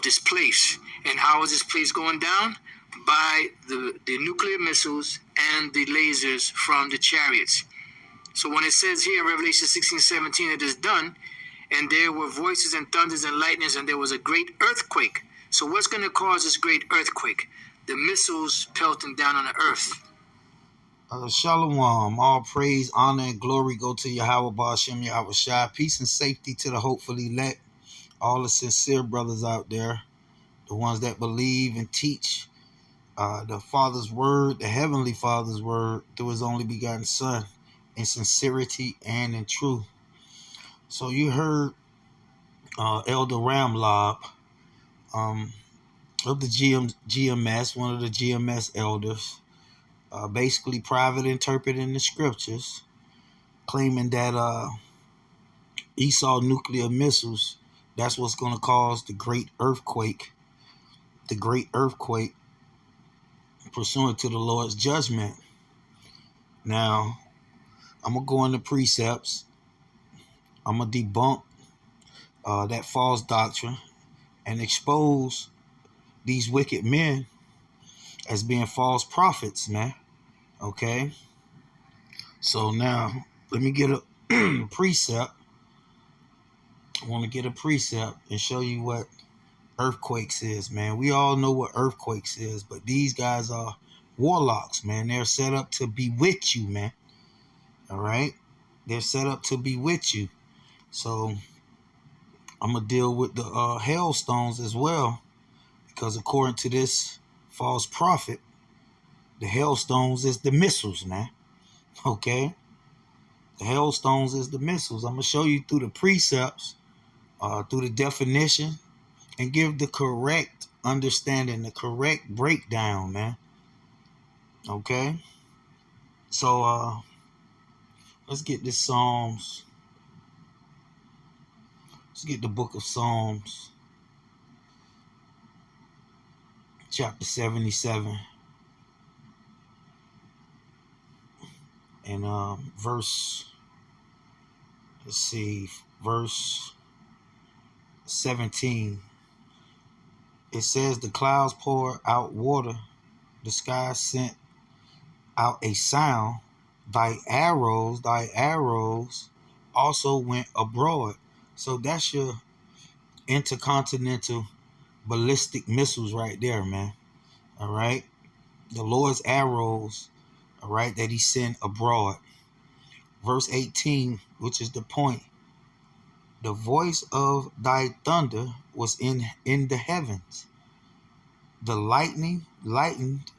this place. And how is this place going down? By the nuclear missiles and the lasers from the chariots. So when it says here in Revelation 16:17, it is done, and there were voices and thunders and lightnings, and there was a great earthquake. So what's going to cause this great earthquake? The missiles pelting down on the earth. Shalom. All praise, honor, and glory go to Yahweh Ba'ashem Yahweh Shai. Peace and safety to the hopefully elect, all the sincere brothers out there, the ones that believe and teach the Father's word, the Heavenly Father's word, through His only begotten Son, in sincerity and in truth. So you heard Elder Ramlob of the GMS, one of the GMS elders, basically private interpreting the scriptures, claiming that Esau nuclear missiles, that's what's going to cause the great earthquake pursuant to the Lord's judgment. Now, I'm going to go into precepts. I'm going to debunk that false doctrine and expose these wicked men as being false prophets, man. Okay? So now, let me get a precept. I want to get a precept and show you what earthquakes is, man. We all know what earthquakes is, but these guys are warlocks, man. They're set up to bewitch you, man. All right? They're set up to bewitch you. So I'm going to deal with the hailstones as well, because according to this false prophet, the hailstones is the missiles, man. Okay? The hailstones is the missiles. I'm going to show you through the precepts, through the definition, and give the correct understanding, the correct breakdown, man. Okay? So, let's get this Psalms. Let's get the book of Psalms, chapter 77. And verse 17. It says, the clouds poured out water, the sky sent out a sound, thy arrows also went abroad. So that's your intercontinental ballistic missiles right there, man. All right? The Lord's arrows, all right, that He sent abroad. Verse 18, which is the point. The voice of thy thunder was in the heavens. The lightning lightened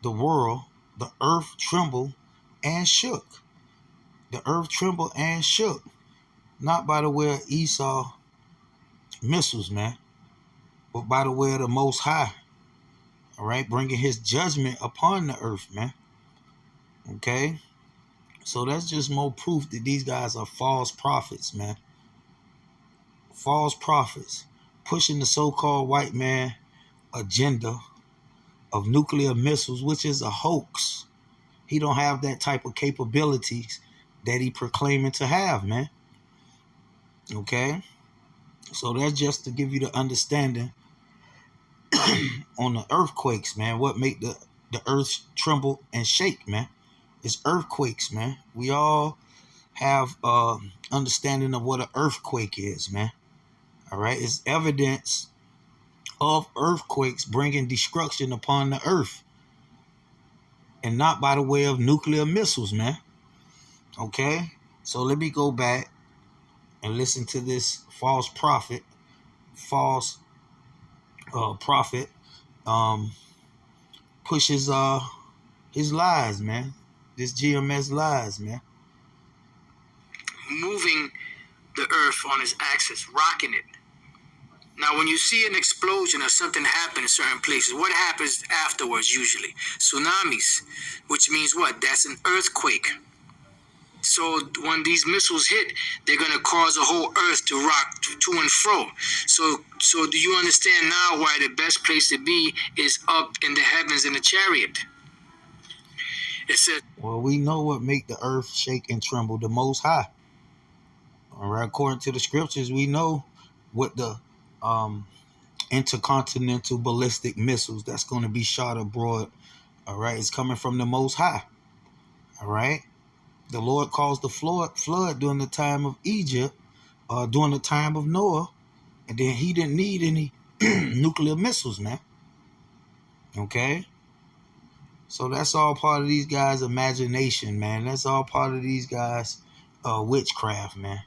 the world. The earth trembled and shook. The earth trembled and shook. Not by the way of Esau missiles, man, but by the way of the Most High. All right, bringing His judgment upon the earth, man. Okay? So that's just more proof that these guys are false prophets, man. False prophets pushing the so-called white man agenda of nuclear missiles, which is a hoax. He don't have that type of capabilities that he proclaiming to have, man. Okay? So that's just to give you the understanding on the earthquakes, man. What make the earth tremble and shake, man? It's earthquakes, man. We all have understanding of what an earthquake is, man. All right? It's evidence of earthquakes bringing destruction upon the earth, and not by the way of nuclear missiles, man. Okay? So let me go back and listen to this false prophet pushes his lies, man. This GMS lies, man. Moving the earth on its axis, rocking it. Now, when you see an explosion or something happen in certain places, what happens afterwards usually? Tsunamis, which means what? That's an earthquake. So when these missiles hit, they're going to cause the whole earth to rock to and fro. So do you understand now why the best place to be is up in the heavens in the chariot? It says, well, we know what make the earth shake and tremble, the Most High. All right, according to the scriptures, we know what the intercontinental ballistic missiles that's going to be shot abroad. All right, it's coming from the Most High. All right, the Lord caused the flood during the time of Egypt, during the time of Noah, and then he didn't need any nuclear missiles, man. Okay, so that's all part of these guys' imagination, man. That's all part of these guys' witchcraft, man.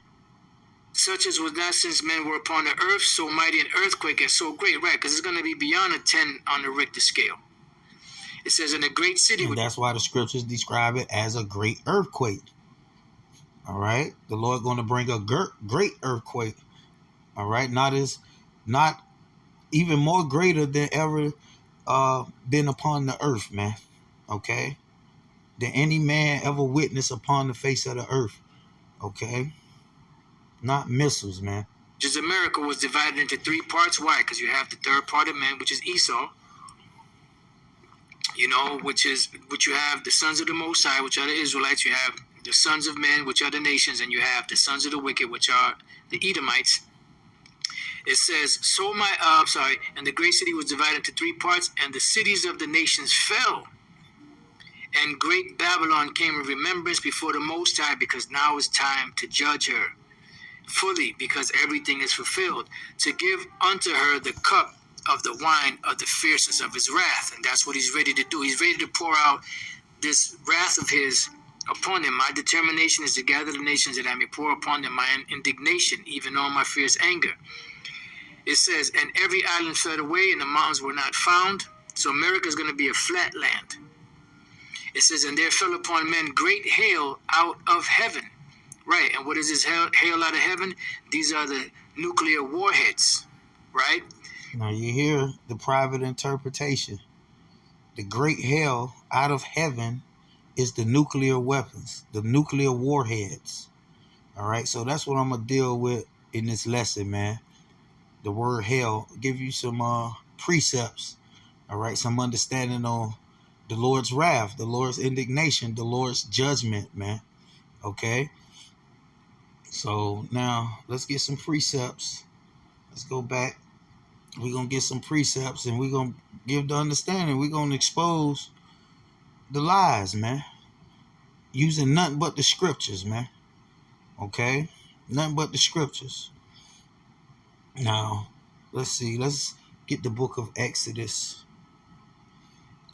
Such as was not since men were upon the earth, so mighty an earthquake and so great, right? Because it's going to be beyond a 10 on the Richter scale. It says in a great city. And that's why the scriptures describe it as a great earthquake. All right, the Lord going to bring a great earthquake. All right, not even more greater than ever been upon the earth, man. Okay, than any man ever witnessed upon the face of the earth. Okay, not missiles, man. Just America was divided into 3 parts. Why? Because you have the third part of man, which is Esau. You know, which you have the sons of the Most High, which are the Israelites. You have the sons of men, which are the nations, and you have the sons of the wicked, which are the Edomites. It says, and the great city was divided into 3 parts, and the cities of the nations fell. And great Babylon came in remembrance before the Most High, because now is time to judge her fully, because everything is fulfilled, to give unto her the cup of the wine of the fierceness of his wrath. And that's what he's ready to do. He's ready to pour out this wrath of his upon them. My determination is to gather the nations, that I may pour upon them my indignation, even all my fierce anger. It says, and every island fled away, and the mountains were not found. So America is going to be a flat land. It says, and there fell upon men great hail out of heaven. Right, and what is this hail out of heaven? These are the nuclear warheads, right? Now you hear the private interpretation. The great hail out of heaven is the nuclear weapons, the nuclear warheads. All right, so that's what I'm going to deal with in this lesson, man. The word hell, give you some precepts, all right, some understanding on the Lord's wrath, the Lord's indignation, the Lord's judgment, man. Okay, so now let's get some precepts. Let's go back. We're going to get some precepts, and we're going to give the understanding. We're going to expose the lies, man, using nothing but the scriptures, man. Okay, nothing but the scriptures. Now, let's see. Let's get the book of Exodus.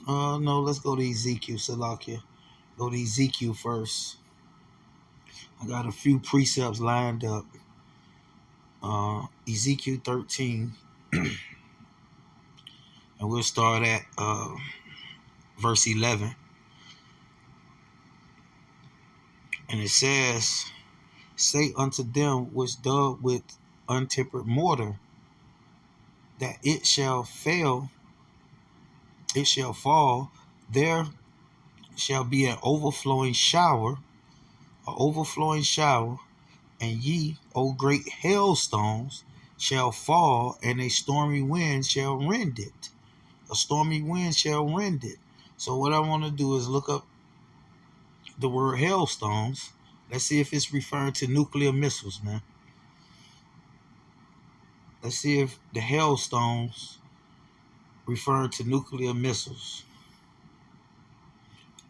No, let's go to Ezekiel, Salakia. Go to Ezekiel first. I got a few precepts lined up. Ezekiel 13. And we'll start at verse 11. And it says, say unto them which dug with untempered mortar, that it shall fail, it shall fall, there shall be an overflowing shower, and ye, O great hailstones, shall fall, and a stormy wind shall rend it. A stormy wind shall rend it. So what I want to do is look up the word hailstones. Let's see if it's referring to nuclear missiles, man. Let's see if the hailstones refer to nuclear missiles.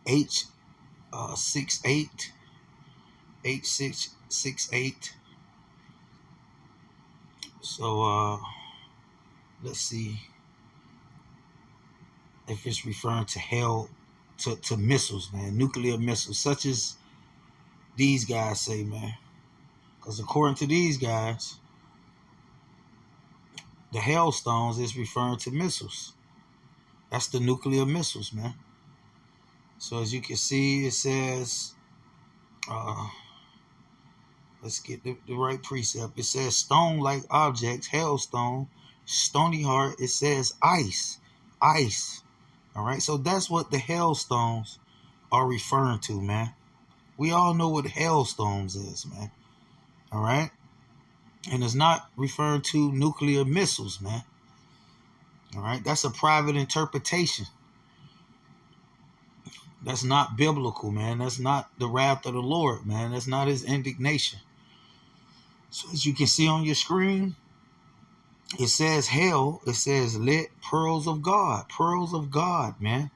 H668. So let's see if it's referring to to missiles, man, nuclear missiles, such as these guys say, man. Because according to these guys, the hailstones is referring to missiles. That's the nuclear missiles, man. So as you can see, it says, let's get the right precept. It says stone-like objects, hailstone, stony heart. It says ice. All right, so that's what the hailstones are referring to, man. We all know what hailstones is, man. All right, and it's not referring to nuclear missiles, man. All right, that's a private interpretation. That's not biblical, man. That's not the wrath of the Lord, man. That's not his indignation. So as you can see on your screen, It says hell, it says lit pearls of God, man.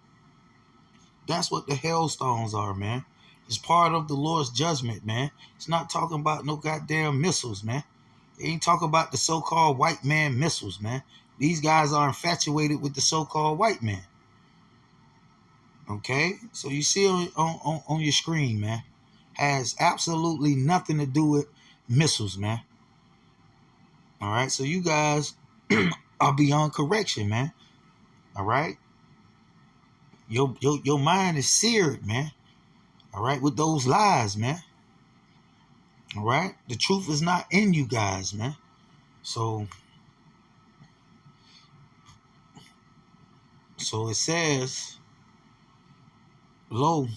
That's what the hailstones are, man. It's part of the Lord's judgment, man. It's not talking about no goddamn missiles, man. It ain't talking about the so-called white man missiles, man. These guys are infatuated with the so-called white man. Okay? So you see on your screen, man, has absolutely nothing to do with missiles, man. All right? So you guys are beyond correction, man. All right? Your mind is seared, man. All right? With those lies, man. All right? The truth is not in you guys, man. So it says, lo,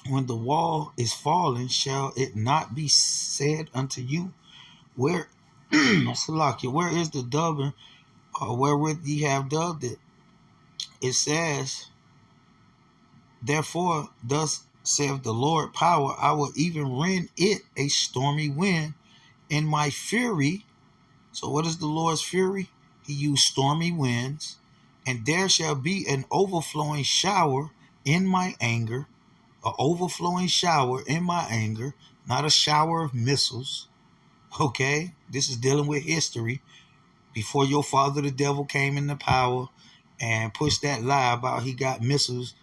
when the wall is fallen, shall it not be said unto you, where Salakia, where is the dubbing, or wherewith ye have dubbed it? It says, therefore, thus saith the Lord power, I will even rend it a stormy wind in my fury. So what is the Lord's fury? He used stormy winds, and there shall be an overflowing shower in my anger, an overflowing shower in my anger, not a shower of missiles. Okay, this is dealing with history. Before your father, the devil, came into power and pushed that lie about he got missiles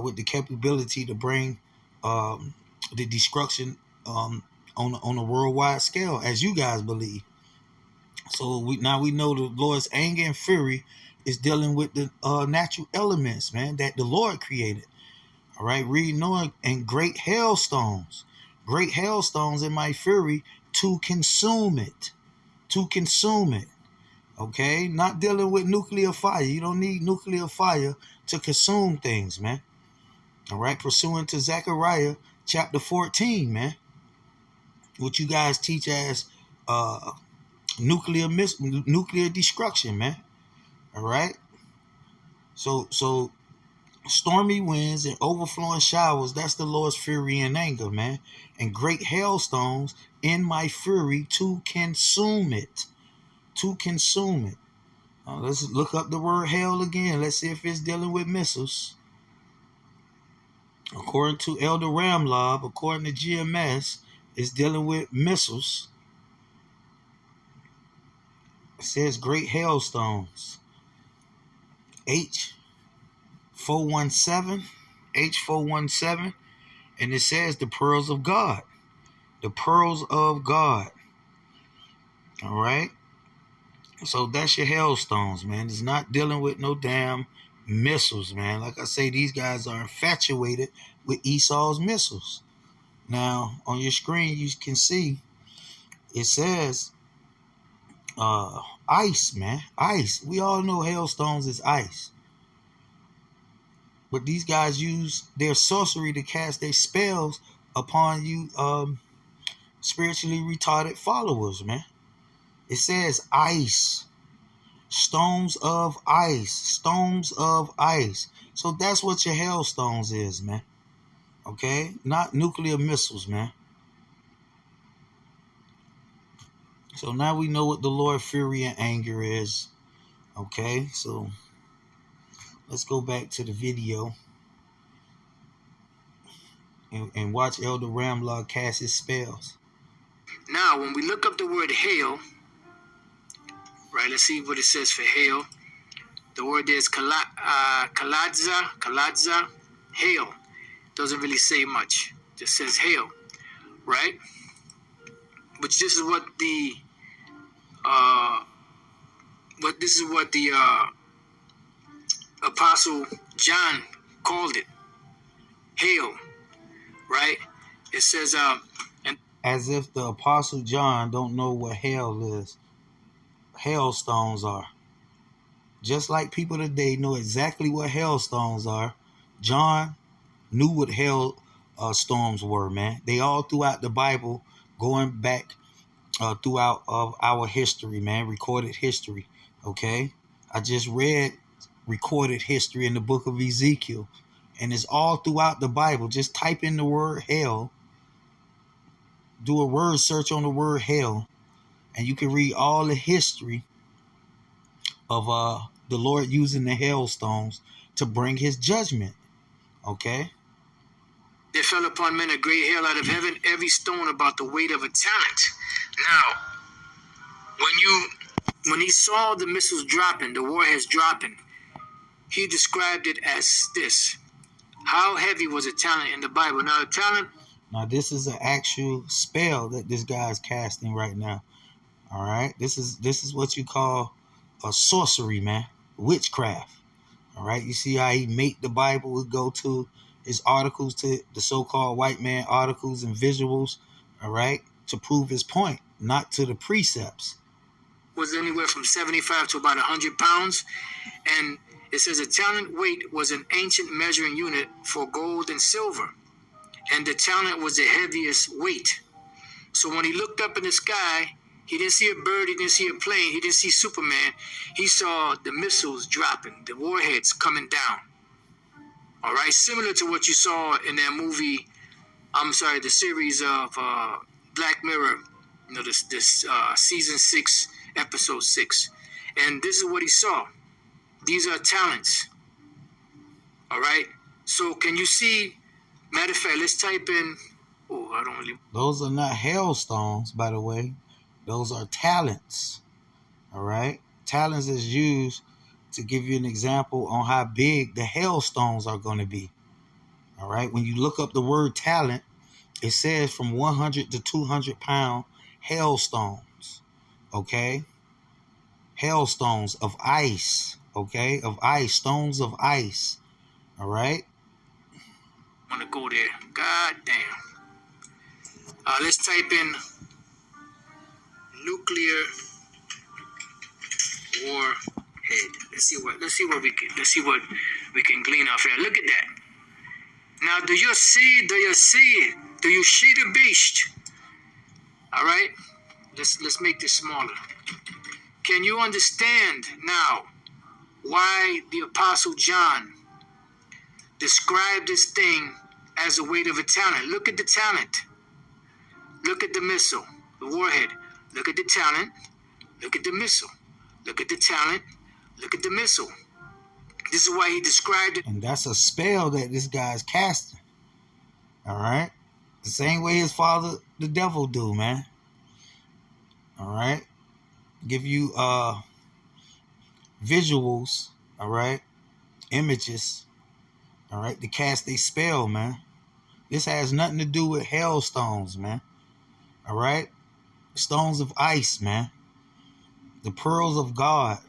with the capability to bring the destruction on a worldwide scale, as you guys believe. So now we know the Lord's anger and fury is dealing with the natural elements, man, that the Lord created. All right, read Noah, and great hailstones in my fury to consume it. Okay, not dealing with nuclear fire. You don't need nuclear fire to consume things, man. All right, pursuant to Zechariah chapter 14, man, what you guys teach as nuclear destruction, man. All right. So stormy winds and overflowing showers, that's the Lord's fury and anger, man. And great hailstones in my fury to consume it. Let's look up the word hail again. Let's see if it's dealing with missiles. According to Elder Ramlob, according to GMS, it's dealing with missiles. It says great hailstones. H417, and it says the pearls of God. The pearls of God. All right. So that's your hailstones, man. It's not dealing with no damn missiles, man. Like I say, these guys are infatuated with Esau's missiles. Now, on your screen, you can see it says ice, man. Ice. We all know hailstones is ice. But these guys use their sorcery to cast their spells upon you spiritually retarded followers, man. It says ice. Stones of ice. So that's what your hailstones is, man. Okay? Not nuclear missiles, man. So now we know what the Lord fury and anger is. Okay? So let's go back to the video and watch Elder Ramlock cast his spells. Now, when we look up the word hail, right, let's see what it says for hail. The word is kaladza, hail. Doesn't really say much. Just says hail, right? But this is what the Apostle John called it. Hail, right? It says and as if the Apostle John don't know what hail is. Hailstones are. Just like people today know exactly what hailstones are, John knew what hail storms were, man. They all throughout the Bible, going back throughout of our history, man, recorded history. Okay, I just read recorded history in the book of Ezekiel, and it's all throughout the Bible. Just type in the word hail, do a word search on the word hail, and you can read all the history of the Lord using the hailstones to bring his judgment. Okay? There fell upon men a great hail out of heaven, every stone about the weight of a talent. Now, when he saw the missiles dropping, the warheads dropping, he described it as this. How heavy was a talent in the Bible? Now, a talent. Now, this is an actual spell that this guy's casting right now. All right, this is what you call a sorcery, man, witchcraft. All right, you see how he make the Bible would go to his articles, to the so-called white man articles and visuals. All right, to prove his point, not to the precepts. Was anywhere from 75 to about 100 pounds, and it says a talent weight was an ancient measuring unit for gold and silver, and the talent was the heaviest weight. So when he looked up in the sky, he didn't see a bird, he didn't see a plane, he didn't see Superman. He saw the missiles dropping, the warheads coming down. All right, similar to what you saw in that movie, the series of Black Mirror, this season 6, episode 6. And this is what he saw. These are talents. All right, so can you see, matter of fact, let's type in, Those are not hailstones, by the way. Those are talents. All right, talents is used to give you an example on how big the hailstones are going to be. All right, when you look up the word talent, it says from 100 to 200 pound hailstones. Okay, hailstones of ice. Okay, of ice, stones of ice. All right. I'm gonna go there. God damn. Let's type in nuclear warhead. Let's see what we can glean off here. Look at that. Now, do you see the beast? All right. Let's make this smaller. Can you understand now why the Apostle John described this thing as the weight of a talent? Look at the talent. Look at the missile, the warhead. Look at the talent. Look at the missile. Look at the talent. Look at the missile. This is why he described it. And that's a spell that this guy's casting. All right? The same way his father, the devil, do, man. All right? Give you visuals, all right? Images, all right? To cast a spell, man. This has nothing to do with hailstones, man. All right? Stones of ice, man. The pearls of God.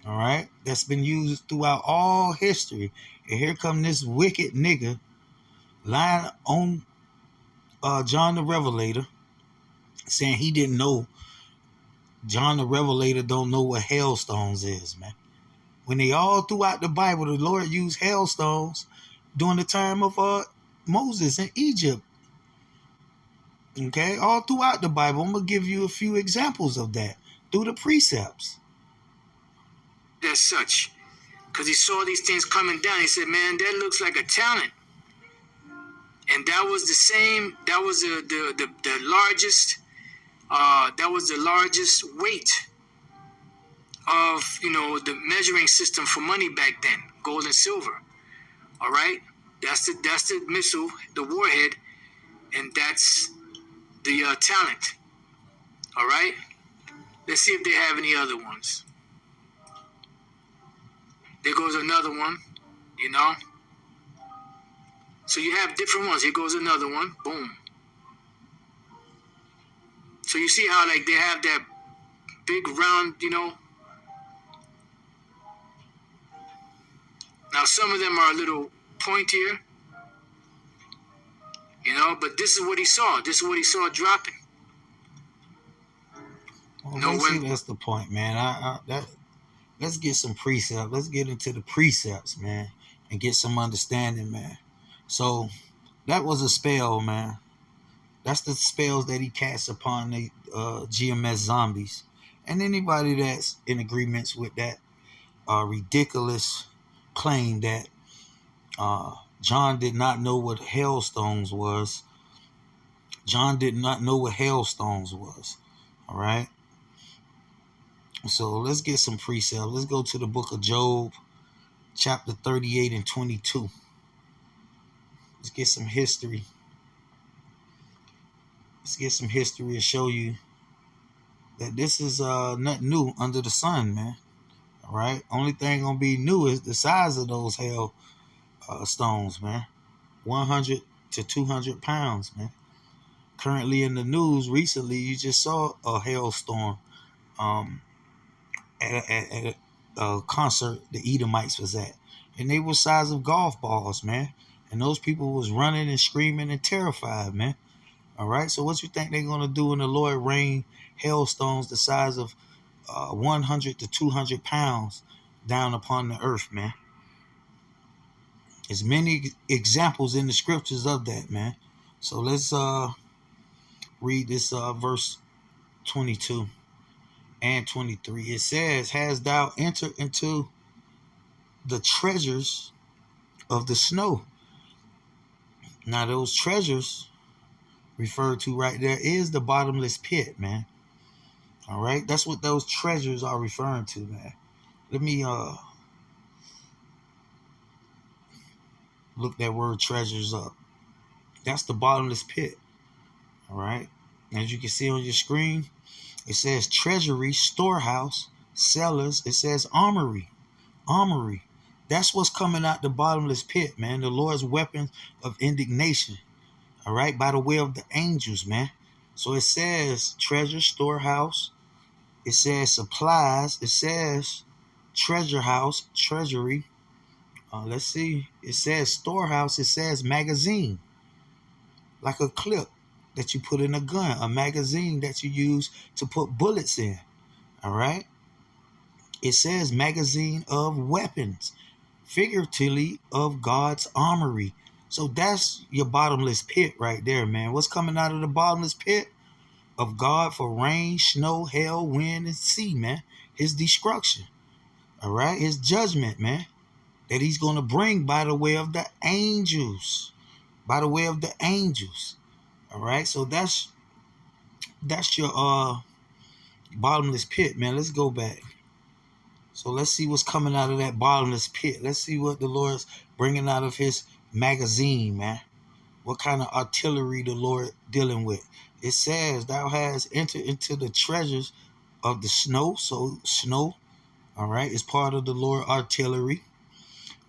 All right? That's been used throughout all history. And here come this wicked nigga lying on John the Revelator, saying he didn't know. John the Revelator don't know what hailstones is, man. When they all throughout the Bible, the Lord used hailstones during the time of Moses in Egypt. Okay, all throughout the Bible. I'm going to give you a few examples of that through the precepts. As such, because he saw these things coming down. He said, man, that looks like a talent. And that was the same, that was the largest, that was the largest weight of, the measuring system for money back then, gold and silver. All right? That's the missile, the warhead, and that's the talent. All right? Let's see if they have any other ones. There goes another one, So you have different ones. Here goes another one. Boom. So you see how, they have that big round, Now, some of them are a little pointier, but this is what he saw. This is what he saw dropping. Well, that's the point, man. Let's get some precepts. Let's get into the precepts, man, and get some understanding, man. So that was a spell, man. That's the spells that he casts upon the GMS zombies. And anybody that's in agreements with that ridiculous claim that John did not know what hailstones was. John did not know what hailstones was. All right? So let's get some precepts. Let's go to the book of Job, chapter 38 and 22. Let's get some history. Let's get some history and show you that this is nothing new under the sun, man. All right. Only thing gonna be new is the size of those hail stones, man. 100 to 200 pounds, man. Currently in the news recently, you just saw a hailstorm at a concert the Edomites was at, and they were size of golf balls, man. And those people was running and screaming and terrified, man. All right. So what you think they're gonna do when the Lord rain hailstones the size of 100 to 200 pounds down upon the earth, man? There's many examples in the scriptures of that, man. So let's read this verse 22 and 23. It says, "Has thou entered into the treasures of the snow?" Now those treasures referred to right there is the bottomless pit, man. All right, that's what those treasures are referring to, man. Let me look that word treasures up. That's the bottomless pit. All right, as you can see on your screen, it says treasury, storehouse, cellars. It says armory. That's what's coming out the bottomless pit, man. The Lord's weapons of indignation. All right, by the way of the angels, man. So it says treasure, storehouse. It says supplies. It says treasure house, treasury. Let's see. It says storehouse. It says magazine, like a clip that you put in a gun, a magazine that you use to put bullets in. All right. It says magazine of weapons, figuratively of God's armory. So that's your bottomless pit right there, man. What's coming out of the bottomless pit? Of God for rain, snow, hail, wind, and sea, man. His destruction. All right. His judgment, man. That he's going to bring by the way of the angels. By the way of the angels. All right. So that's your bottomless pit, man. Let's go back. So let's see what's coming out of that bottomless pit. Let's see what the Lord's bringing out of his magazine, man. What kind of artillery the Lord dealing with. It says, thou hast entered into the treasures of the snow. So snow, all right, is part of the Lord artillery.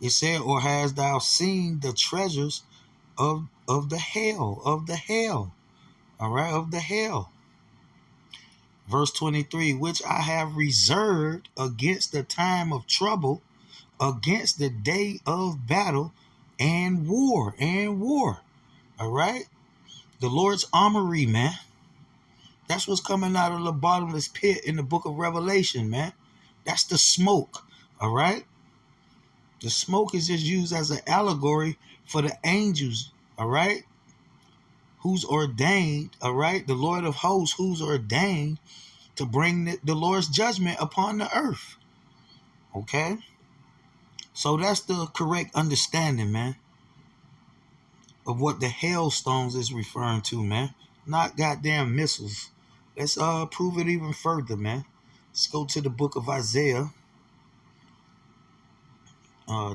It said, or hast thou seen the treasures of the hail, all right, of the hail. Verse 23, which I have reserved against the time of trouble, against the day of battle and war. All right. The Lord's armory, man. That's what's coming out of the bottomless pit in the book of Revelation, man. That's the smoke. All right. The smoke is just used as an allegory for the angels. All right. Who's ordained. All right. The Lord of hosts, who's ordained to bring the Lord's judgment upon the earth. Okay. So that's the correct understanding, man, of what the hailstones is referring to, man. Not goddamn missiles. Let's prove it even further, man. Let's go to the book of Isaiah,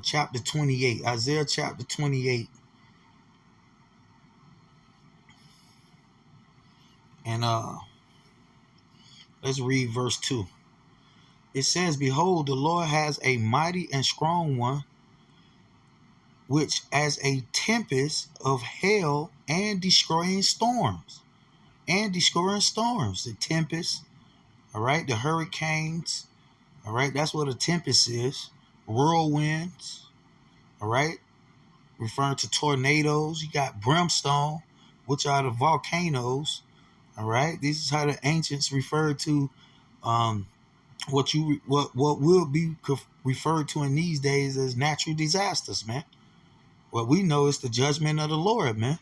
chapter 28. Isaiah chapter 28. And let's read verse 2. It says, behold, the Lord has a mighty and strong one, which as a tempest of hail and destroying storms. The tempest, all right, the hurricanes, all right, that's what a tempest is. Whirlwinds, all right, referring to tornadoes. You got brimstone, which are the volcanoes, all right. This is how the ancients referred to what will be referred to in these days as natural disasters, man. What we know is the judgment of the Lord, man.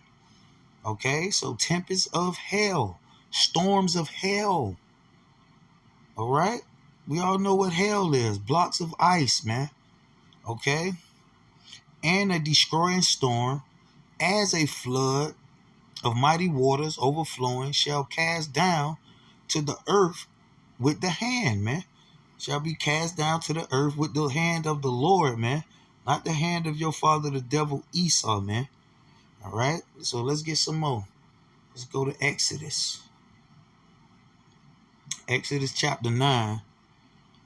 Okay, so tempests of hell, storms of hell. All right, we all know what hell is. Blocks of ice, man. Okay, and a destroying storm, as a flood of mighty waters overflowing, shall cast down to the earth with the hand, man. shall be cast down to the earth with the hand of the Lord, man. Not the hand of your father, the devil Esau, man. All right? So let's get some more. Let's go to Exodus. Exodus chapter 9.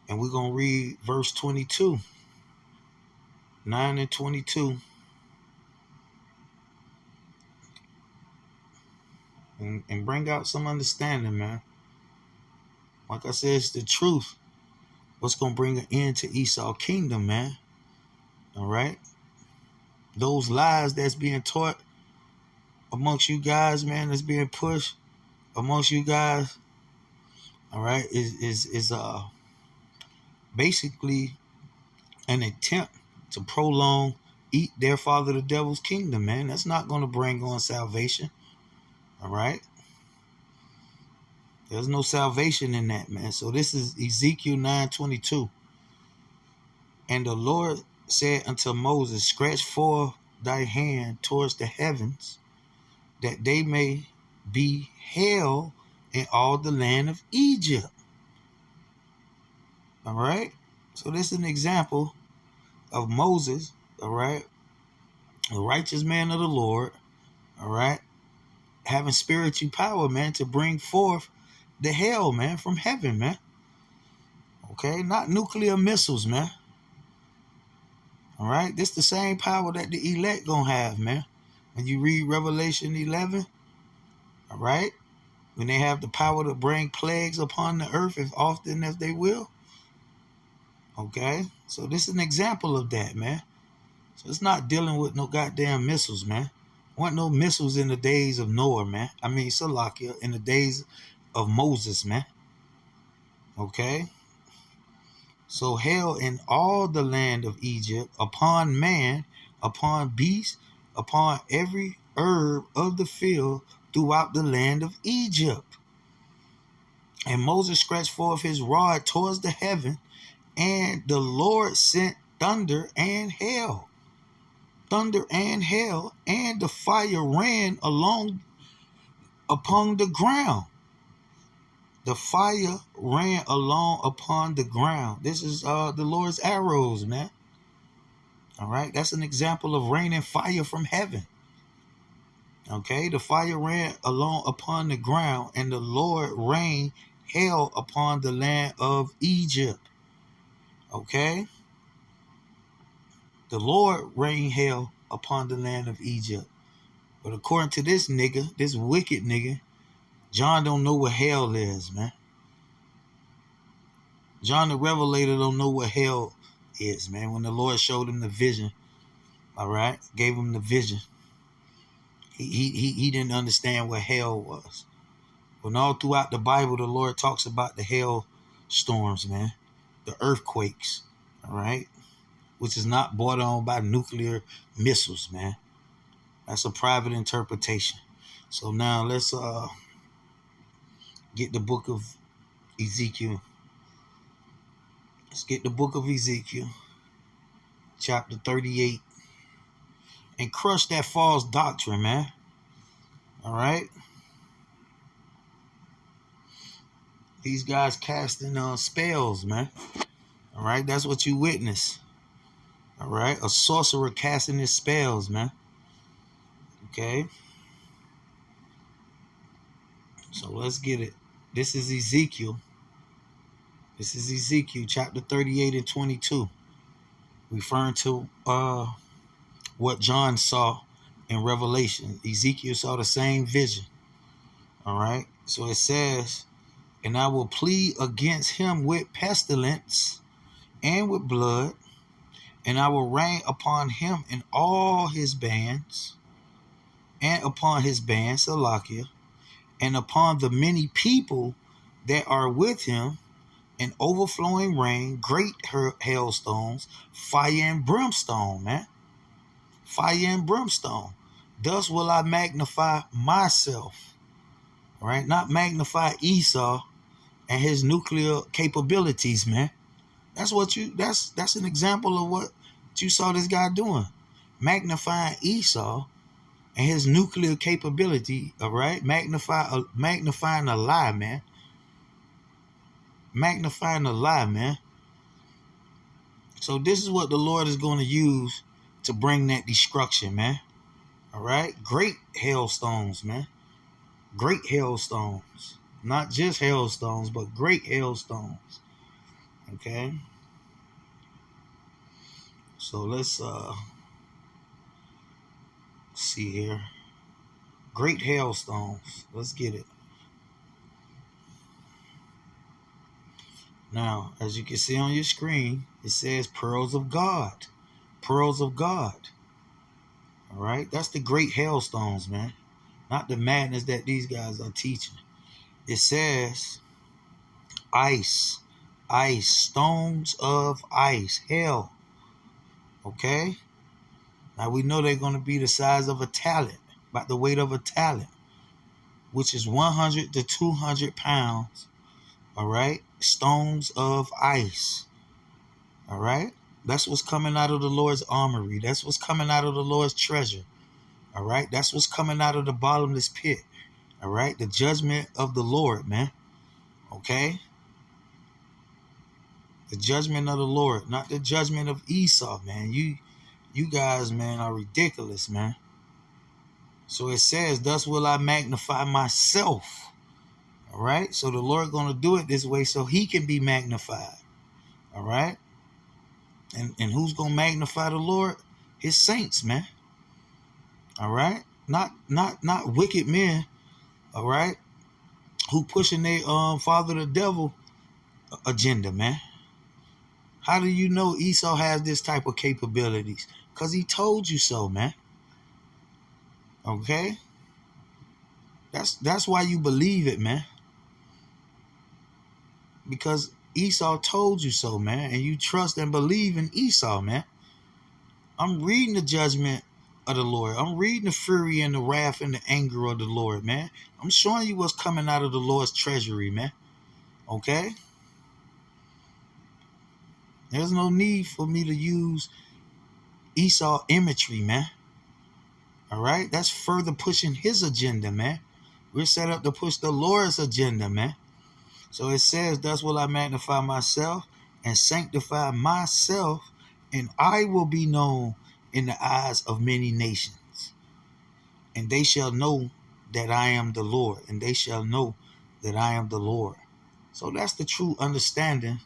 And we're going to read verse 22. 9 and 22. And bring out some understanding, man. Like I said, it's the truth. What's going to bring an end to Esau's kingdom, man. All right? Those lies that's being taught amongst you guys, man, that's being pushed amongst you guys, all right, is basically an attempt to prolong, eat their father the devil's kingdom, man. That's not going to bring on salvation. All right. There's no salvation in that, man. So this is Ezekiel 9:22. And the Lord said unto Moses, stretch forth thy hand towards the heavens, that they may be held in all the land of Egypt. All right. So this is an example of Moses, all right, a righteous man of the Lord, all right, having spiritual power, man, to bring forth the hell, man, from heaven, man. Okay, not nuclear missiles, man. All right, this the same power that the elect gonna have, man. When you read Revelation 11, all right, when they have the power to bring plagues upon the earth as often as they will. Okay, so this is an example of that, man. So it's not dealing with no goddamn missiles, man. Wasn't no missiles in the days of Noah, man. I mean, Salakia, in the days of Moses, man. Okay? So hell in all the land of Egypt, upon man, upon beast, upon every herb of the field throughout the land of Egypt. And Moses stretched forth his rod towards the heaven, and the Lord sent thunder and hail. Thunder and hail, and the fire ran along upon the ground. The fire ran along upon the ground. This is the Lord's arrows, man. All right, that's an example of raining fire from heaven. Okay, the fire ran along upon the ground, and the Lord rained hail upon the land of Egypt. Okay, the Lord rained hail upon the land of Egypt. But according to this nigga, this wicked nigga, John don't know what hell is, man. John the Revelator don't know what hell is, man. When the Lord showed him the vision, all right, gave him the vision, he didn't understand what hell was. When all throughout the Bible, the Lord talks about the hail storms, man, the earthquakes, all right, which is not brought on by nuclear missiles, man. That's a private interpretation. So now let's get the book of Ezekiel. Let's get the book of Ezekiel, chapter 38, and crush that false doctrine, man. All right? These guys casting spells, man. All right? That's what you witness. All right? A sorcerer casting his spells, man. Okay? So let's get it. This is Ezekiel. This is Ezekiel chapter 38 and 22. Referring to what John saw in Revelation. Ezekiel saw the same vision. All right. So it says, and I will plead against him with pestilence and with blood, and I will rain upon him and all his bands, and upon his bands, Salakia, and upon the many people that are with him, an overflowing rain, great hailstones, fire and brimstone, man. Fire and brimstone. Thus will I magnify myself. All right? Not magnify Esau and his nuclear capabilities, man. That's an example of what you saw this guy doing. Magnifying Esau and his nuclear capability, all right? Magnifying a lie, man. Magnifying a lie, man. So this is what the Lord is going to use to bring that destruction, man. All right? Great hailstones, man. Great hailstones. Not just hailstones, but great hailstones. Okay? So let's see here. Great hailstones. Let's get it. Now, as you can see on your screen, it says pearls of God. Pearls of God. All right? That's the great hailstones, man. Not the madness that these guys are teaching. It says ice. Ice. Stones of ice. Hail. Okay? Now we know they're going to be the size of a talent. About the weight of a talent. Which is 100 to 200 pounds. All right? Stones of ice. All right? That's what's coming out of the Lord's armory. That's what's coming out of the Lord's treasure. All right? That's what's coming out of the bottomless pit. All right? The judgment of the Lord, man. Okay? The judgment of the Lord, not the judgment of Esau, man. You guys, man, are ridiculous, man. So it says, thus will I magnify myself. All right? So the Lord going to do it this way so he can be magnified. All right? And who's going to magnify the Lord? His saints, man. All right? Not wicked men, all right? Who pushing their father the devil agenda, man. How do you know Esau has this type of capabilities? Because he told you so, man. Okay? That's why you believe it, man. Because Esau told you so, man. And you trust and believe in Esau, man. I'm reading the judgment of the Lord. I'm reading the fury and the wrath and the anger of the Lord, man. I'm showing you what's coming out of the Lord's treasury, man. Okay? There's no need for me to use Esau imagery, man. All right? That's further pushing his agenda, man. We're set up to push the Lord's agenda, man. So it says, thus will I magnify myself and sanctify myself, and I will be known in the eyes of many nations. And they shall know that I am the Lord. And they shall know that I am the Lord. So that's the true understanding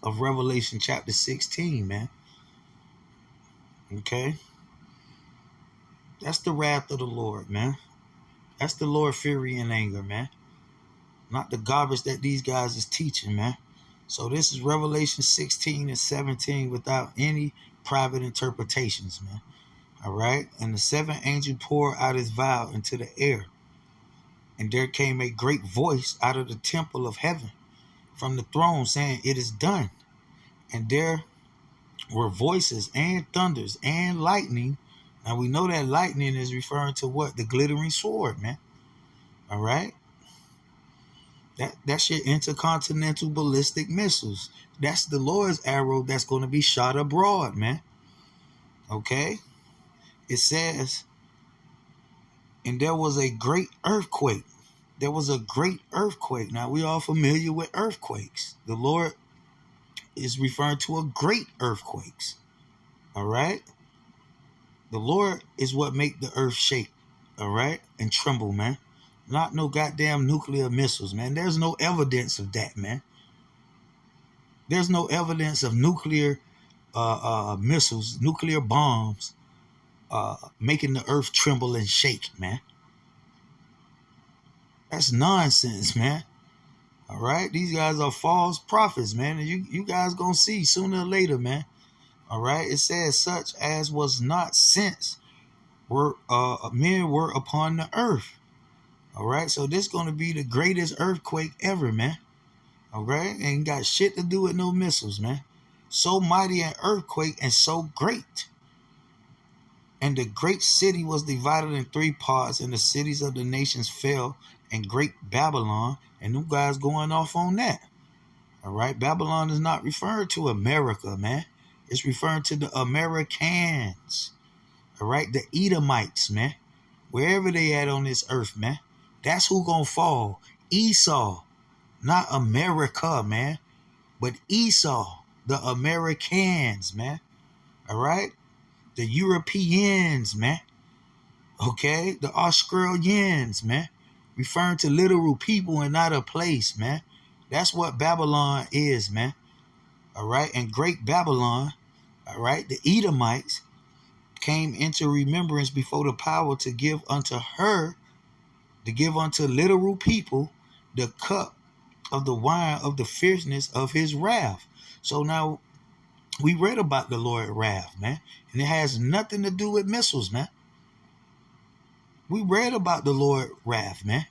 of Revelation chapter 16, man. Okay? That's the wrath of the Lord, man. That's the Lord fury and anger, man. Not the garbage that these guys is teaching, man. So this is Revelation 16 and 17 without any private interpretations, man. All right? And the seventh angel poured out his vial into the air. And there came a great voice out of the temple of heaven from the throne saying, it is done. And there were voices and thunders and lightning. Now we know that lightning is referring to what? The glittering sword, man. All right? That's your intercontinental ballistic missiles. That's the Lord's arrow that's going to be shot abroad, man. Okay? It says, and there was a great earthquake. There was a great earthquake. Now, we are familiar with earthquakes. The Lord is referring to a great earthquakes. All right? The Lord is what make the earth shake. All right? And tremble, man. Not no goddamn nuclear missiles, man. There's no evidence of that, man. There's no evidence of nuclear missiles, nuclear bombs, making the earth tremble and shake, man. That's nonsense, man. All right? These guys are false prophets, man. And you guys gonna see sooner or later, man. All right? It says such as was not since men were upon the earth. All right? So this is gonna be the greatest earthquake ever, man. All right? Ain't got shit to do with no missiles, man. So mighty an earthquake and so great. And the great city was divided in three parts, and the cities of the nations fell, and great Babylon, and them guys going off on that. All right? Babylon is not referring to America, man. It's referring to the Americans. All right? The Edomites, man. Wherever they at on this earth, man. That's who gonna fall. Esau. Not America, man. But Esau. the Americans, man. All right? The Europeans, man. Okay? The Australians, man. Referring to literal people and not a place, man. That's what Babylon is, man. All right? And Great Babylon, all right, the Edomites came into remembrance before the power to give unto her, to give unto literal people the cup of the wine of the fierceness of his wrath. So now we read about the Lord wrath, man. And it has nothing to do with missiles, man. We read about the Lord wrath, man.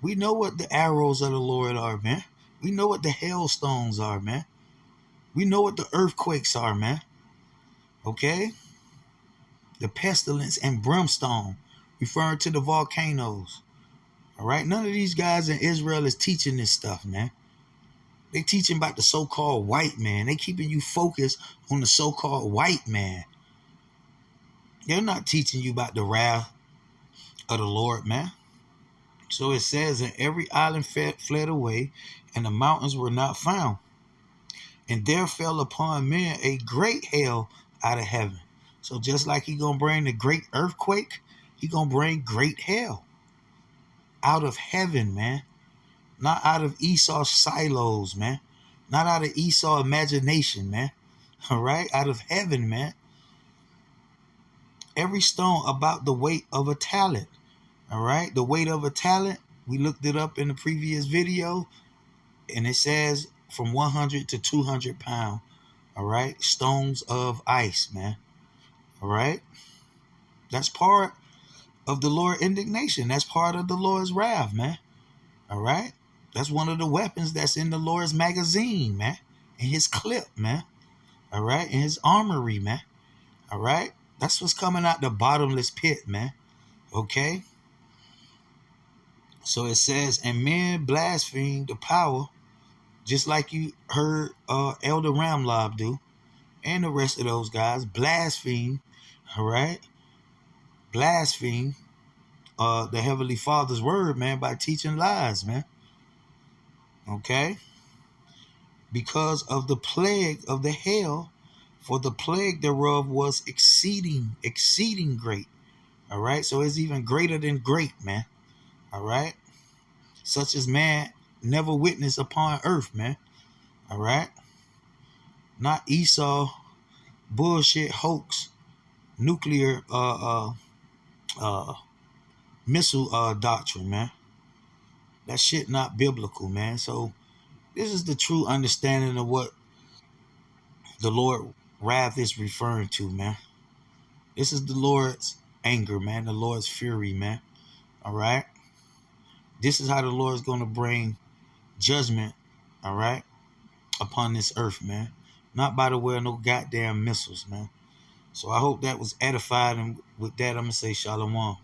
We know what the arrows of the Lord are, man. We know what the hailstones are, man. We know what the earthquakes are, man. Okay? The pestilence and brimstone, referring to the volcanoes. All right? None of these guys in Israel is teaching this stuff, man. They teaching about the so-called white man. They keeping you focused on the so-called white man. They're not teaching you about the wrath of the Lord, man. So it says, and every island fled away, and the mountains were not found. And there fell upon men a great hail out of heaven. So just like he gonna bring the great earthquake, he gonna bring great hail out of heaven, man. Not out of Esau's silos, man. Not out of Esau's imagination, man. All right? Out of heaven, man. Every stone about the weight of a talent. All right? The weight of a talent, we looked it up in the previous video, and it says from 100 to 200 pounds. All right? Stones of ice, man. All right? That's part of the Lord's indignation. That's part of the Lord's wrath, man. All right? That's one of the weapons that's in the Lord's magazine, man. In his clip, man. All right? In his armory, man. All right? That's what's coming out the bottomless pit, man. Okay? So it says, and men blaspheme the power, just like you heard Elder Ramlob do, and the rest of those guys blaspheme, all right? Blaspheme the Heavenly Father's word, man, by teaching lies, man. Okay? Because of the plague of the hail, for the plague thereof was exceeding great. All right? So it's even greater than great, man. All right? Such as man never witnessed upon earth, man. All right? Not Esau bullshit hoax nuclear missile doctrine, man. That shit not biblical, man. So this is the true understanding of what the Lord wrath is referring to, man. This is the Lord's anger, man. The Lord's fury, man. All right? This is how the Lord is going to bring judgment, all right, upon this earth, man. Not by the way of no goddamn missiles, man. So I hope that was edified, and with that, I'm going to say shalom.